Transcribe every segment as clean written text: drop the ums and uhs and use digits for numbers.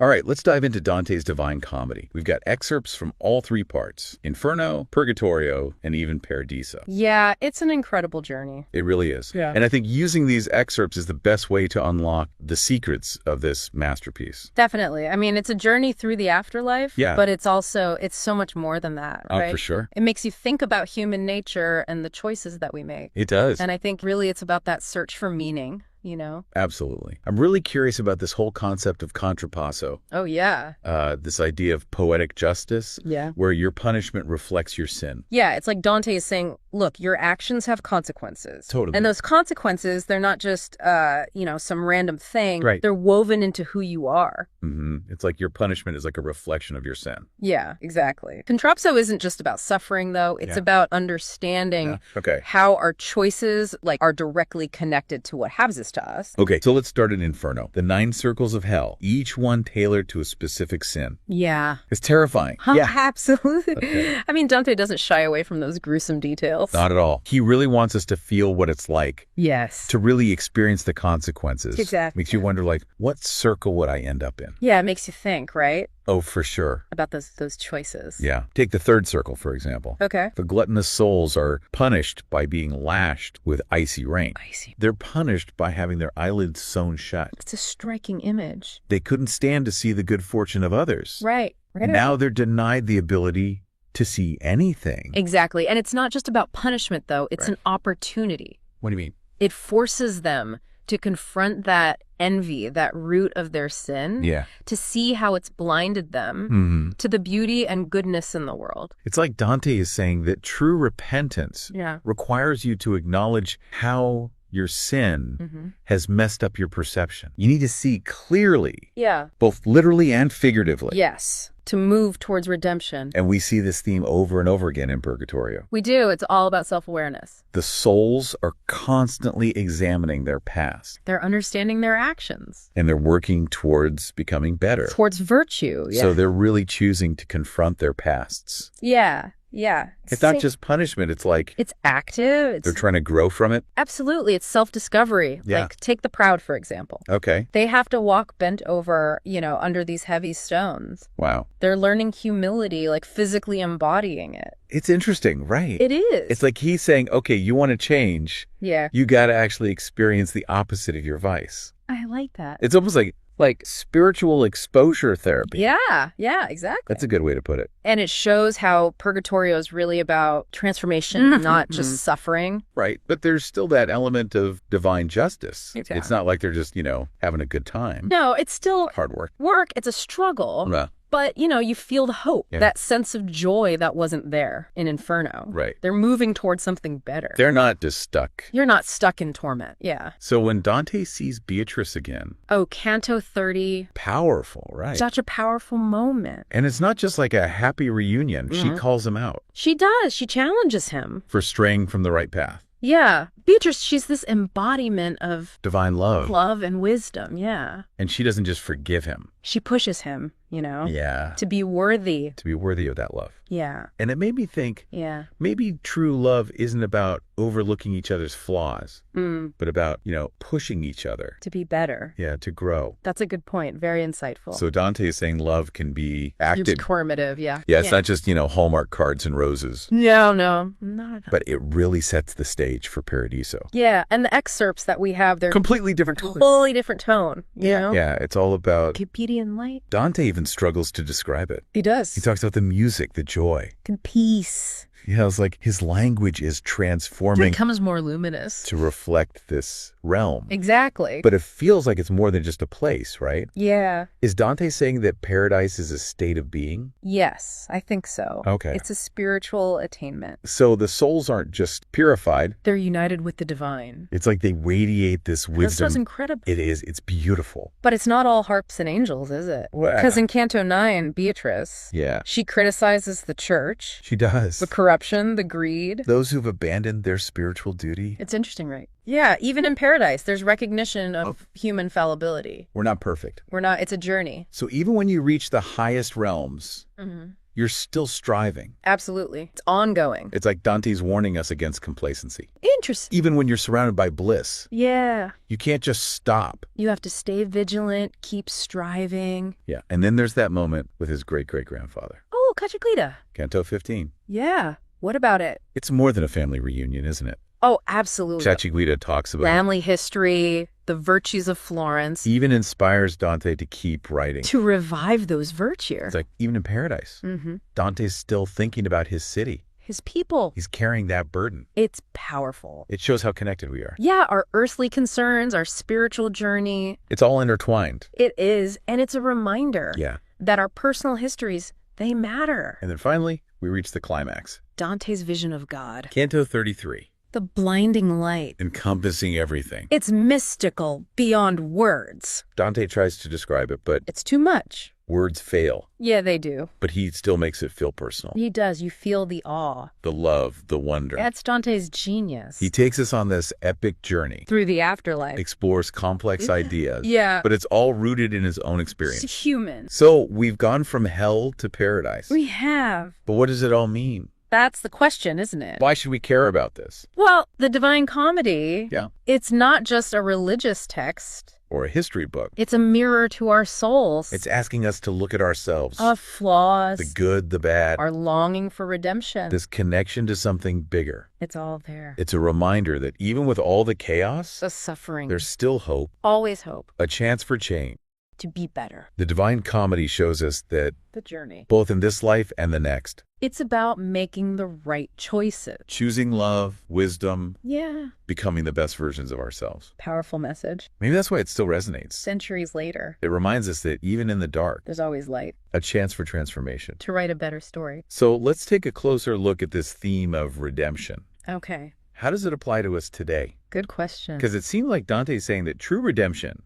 All right, let's dive into Dante's Divine Comedy. We've got excerpts from all three parts: Inferno, Purgatorio, and even Paradiso. Yeah, it's an incredible journey. It really is. Yeah. And I think using these excerpts is the best way to unlock the secrets of this masterpiece. Definitely. I mean, it's a journey through the afterlife, Yeah. but it's so much more than that, Oh, right? for sure. It makes you think about human nature and the choices that we make. It does. And I think really it's about that search for meaning, you know? Absolutely. I'm really curious about this whole concept of contrapasso, Oh, yeah. this idea of poetic justice, Yeah. where your punishment reflects your sin. Yeah, it's like Dante is saying, look, your actions have consequences. Totally. And those consequences, they're not just, some random thing. Right. They're woven into who you are. It's like your punishment is like a reflection of your sin. Yeah, exactly. Contrapso isn't just about suffering, though. It's about understanding Okay. how our choices are directly connected to what happens to us. Okay, so let's start at Inferno. The 9 circles of hell, each one tailored to a specific sin. Yeah. It's terrifying. Absolutely. Okay. I mean, Dante doesn't shy away from those gruesome details. Not at all. He really wants us to feel what it's like, Yes. to really experience the consequences. Exactly. Makes you wonder, like, what circle would I end up in? Yeah, it makes you think, right? Oh, for sure. About those choices. Yeah. Take the 3rd circle, for example. Okay. The gluttonous souls are punished by being lashed with icy rain. Icy. They're punished by having their eyelids sewn shut. It's a striking image. They couldn't stand to see the good fortune of others. Right. Now they're denied the ability to see anything. Exactly. And it's not just about punishment, though. It's Right. an opportunity. What do you mean? It forces them to confront that envy, that root of their sin, Yeah. to see how it's blinded them to the beauty and goodness in the world. It's like Dante is saying that true repentance Yeah. requires you to acknowledge how your sin has messed up your perception. You need to see clearly, Yeah. both literally and figuratively. Yes. To move towards redemption. And we see this theme over and over again in Purgatorio. We do. It's all about self-awareness. The souls are constantly examining their past, They're understanding their actions. and they're working towards becoming better. Towards virtue. Yeah. So they're really choosing to confront their pasts. Yeah. Yeah. It's not just punishment. It's like It's active. It's they're trying to grow from it. absolutely. It's self-discovery. Yeah. Like, take the proud, for example. Okay. They have to walk bent over, under these heavy stones. Wow. They're learning humility, like physically embodying it. It's interesting, right? It is. It's like he's saying, okay, you want to change. Yeah. You got to actually experience the opposite of your vice. I like that. It's almost like spiritual exposure therapy. Yeah. Yeah, exactly. That's a good way to put it. And it shows how Purgatorio is really about transformation, not just suffering. Right. But there's still that element of divine justice. Exactly. It's not like they're just, having a good time. No, it's still Hard work. It's a struggle. Yeah. But, you feel the hope, Yeah. that sense of joy that wasn't there in Inferno. Right. They're moving towards something better. They're not just stuck. You're not stuck in torment. Yeah. So when Dante sees Beatrice again, Oh, Canto 30. powerful, right? Such a powerful moment. And it's not just like a happy reunion. She calls him out She does. She challenges him. for straying from the right path. Yeah. Beatrice, she's this embodiment of Divine love. love and wisdom. Yeah. And she doesn't just forgive him. She pushes him, Yeah. to be worthy. To be worthy of that love. Yeah. And it made me think, Yeah. maybe true love isn't about overlooking each other's flaws, Mm. but about, pushing each other. To be better. Yeah, to grow. That's a good point. Very insightful. So Dante is saying love can be acted. Transformative, yeah. Yeah, it's not just, Hallmark cards and roses, No, not at all. but it really sets the stage for Paradiso. Yeah, and the excerpts that we have, they're Completely different tone. totally different tone, you know? Yeah, it's all about... Beauty and light. Dante even struggles to describe it. He does. He talks about the music, the joy. And peace. Yeah, it's like his language is It transforming becomes more luminous. to reflect this realm. Exactly. But it feels like it's more than just a place, right? Yeah. Is Dante saying that paradise is a state of being? Yes, I think so. Okay. It's a spiritual attainment. So the souls aren't just purified. They're united with the divine. It's like they radiate this That's wisdom. what's incredible. It is. It's beautiful. But it's not all harps and angels, is it? Well, Because in Canto 9, Beatrice, Yeah, she criticizes the church, she does. the corruption, the greed. Those who've abandoned their spiritual duty. It's interesting, right? Yeah, even in Paradise, there's recognition of human fallibility. We're not perfect. It's a journey. So even when you reach the highest realms, you're still striving. Absolutely. It's ongoing. It's like Dante's warning us against complacency. Interesting. Even when you're surrounded by bliss, Yeah. you can't just stop. You have to stay vigilant, keep striving. Yeah, and then there's that moment with his great-great-grandfather. Oh, Cacciaquita. Canto 15. Yeah. What about it? It's more than a family reunion, isn't it? Oh, absolutely. Cacciaquita talks about family history, the virtues of Florence. Even inspires Dante to keep writing. To revive those virtues. It's like even in Paradise, Dante's still thinking about his city. His people. He's carrying that burden. It's powerful. It shows how connected we are. Yeah, our earthly concerns, our spiritual journey. It's all intertwined. It is, and it's a reminder that our personal histories, they matter. And then finally, we reach the climax. Dante's vision of God. Canto 33. The blinding light. Encompassing everything. It's mystical beyond words. Dante tries to describe it, but it's too much. Words fail. Yeah, they do. But he still makes it feel personal. He does. You feel the awe. The love, the wonder. That's Dante's genius. He takes us on this epic journey. Through the afterlife. Explores complex ideas. Yeah. But it's all rooted in his own experience. It's human. So we've gone from hell to paradise. We have. But what does it all mean? That's the question, isn't it? Why should we care about this? Well, the Divine Comedy, it's not just a religious text. Or a history book. It's a mirror to our souls. It's asking us to look at ourselves. Our flaws. The good, the bad. Our longing for redemption. This connection to something bigger. It's all there. It's a reminder that even with all the chaos, the suffering, there's still hope. Always hope. A chance for change. To be better. The Divine Comedy shows us that the journey, both in this life and the next, it's about making the right choices. Choosing love, wisdom, becoming the best versions of ourselves. Powerful message. Maybe that's why it still resonates. Centuries later. It reminds us that even in the dark, there's always light. A chance for transformation. To write a better story. So let's take a closer look at this theme of redemption. Okay. How does it apply to us today? Good question. Because it seemed like Dante's saying that true redemption,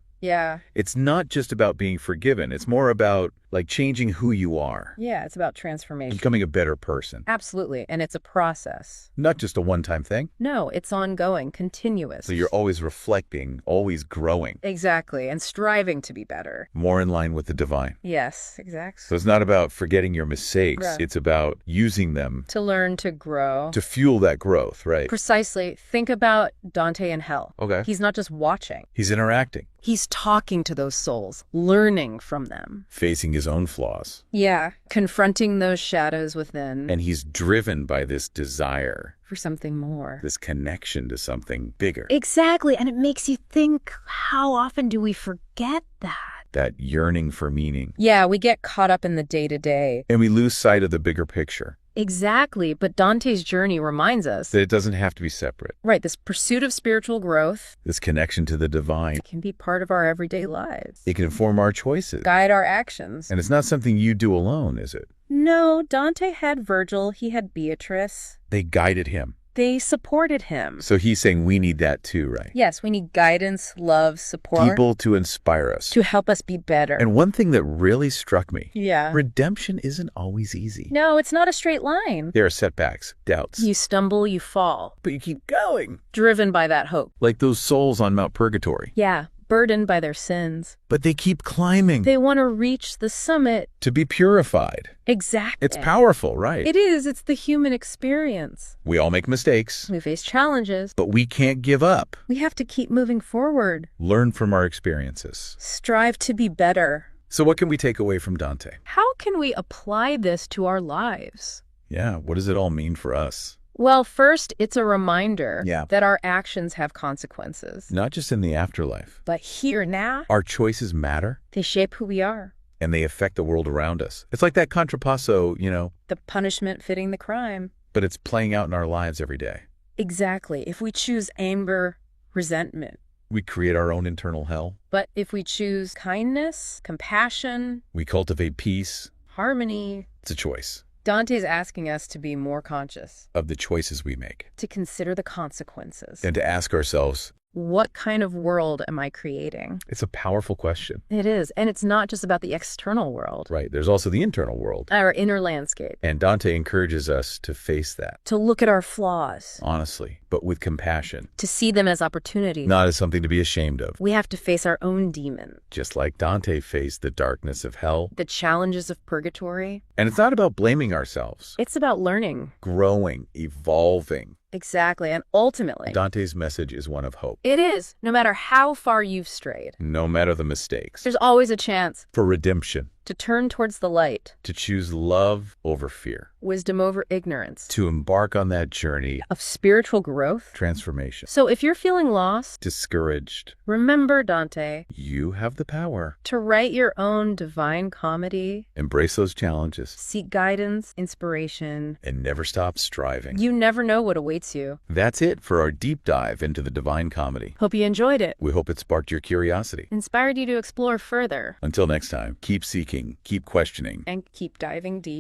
it's not just about being forgiven. It's more about like changing who you are. Yeah, it's about transformation. Becoming a better person. Absolutely. And it's a process. Not just a one-time thing. No, it's ongoing, continuous. So you're always reflecting, always growing. Exactly. And striving to be better. More in line with the divine. Yes, exactly. So it's not about forgetting your mistakes. Right. It's about using them. To learn to grow. To fuel that growth, right? Precisely. Think about Dante in hell. Okay. He's not just watching. He's interacting. He's talking to those souls, learning from them. Facing his own flaws. Yeah, confronting those shadows within. And he's driven by this desire. For something more. This connection to something bigger. Exactly, and it makes you think, how often do we forget that? That yearning for meaning. Yeah, we get caught up in the day-to-day. And we lose sight of the bigger picture. Exactly, but Dante's journey reminds us that it doesn't have to be separate. Right, this pursuit of spiritual growth, this connection to the divine, can be part of our everyday lives. It can inform our choices, guide our actions. And it's not something you do alone, is it? No, Dante had Virgil, he had Beatrice. They guided him. They supported him. So he's saying we need that too, right? Yes, we need guidance, love, support. People to inspire us. To help us be better. And one thing that really struck me. Yeah. Redemption isn't always easy. No, it's not a straight line. There are setbacks, doubts. You stumble, you fall. But you keep going. Driven by that hope. Like those souls on Mount Purgatory. Yeah. Burdened by their sins. But they keep climbing. They want to reach the summit. To be purified. Exactly. It's powerful, right? It is. It's the human experience. We all make mistakes. We face challenges. But we can't give up. We have to keep moving forward. Learn from our experiences. Strive to be better. So what can we take away from Dante? How can we apply this to our lives? Yeah, what does it all mean for us? Well, first, it's a reminder that our actions have consequences. Not just in the afterlife. But here now. Our choices matter. They shape who we are. And they affect the world around us. It's like that contrapasso, you know. The punishment fitting the crime. But it's playing out in our lives every day. Exactly. If we choose anger, resentment. We create our own internal hell. But if we choose kindness, compassion. We cultivate peace. Harmony. It's a choice. Dante's asking us to be more conscious of the choices we make, to consider the consequences, and to ask ourselves, What kind of world am I creating? It's a powerful question. It is. And it's not just about the external world. Right. There's also the internal world. Our inner landscape. And Dante encourages us to face that. To look at our flaws. Honestly, but with compassion. To see them as opportunities. Not as something to be ashamed of. We have to face our own demons. Just like Dante faced the darkness of hell. The challenges of purgatory. And it's not about blaming ourselves. It's about learning. Growing, evolving. Exactly. And ultimately, Dante's message is one of hope. It is. No matter how far you've strayed. No matter the mistakes. There's always a chance. For redemption. To turn towards the light. To choose love over fear. Wisdom over ignorance. To embark on that journey. Of spiritual growth. Transformation. So if you're feeling lost. Discouraged. Remember, Dante. You have the power. To write your own divine comedy. Embrace those challenges. Seek guidance, inspiration. And never stop striving. You never know what awaits you. That's it for our deep dive into the Divine Comedy. Hope you enjoyed it. We hope it sparked your curiosity. Inspired you to explore further. Until next time, keep seeking, keep questioning, and keep diving deep.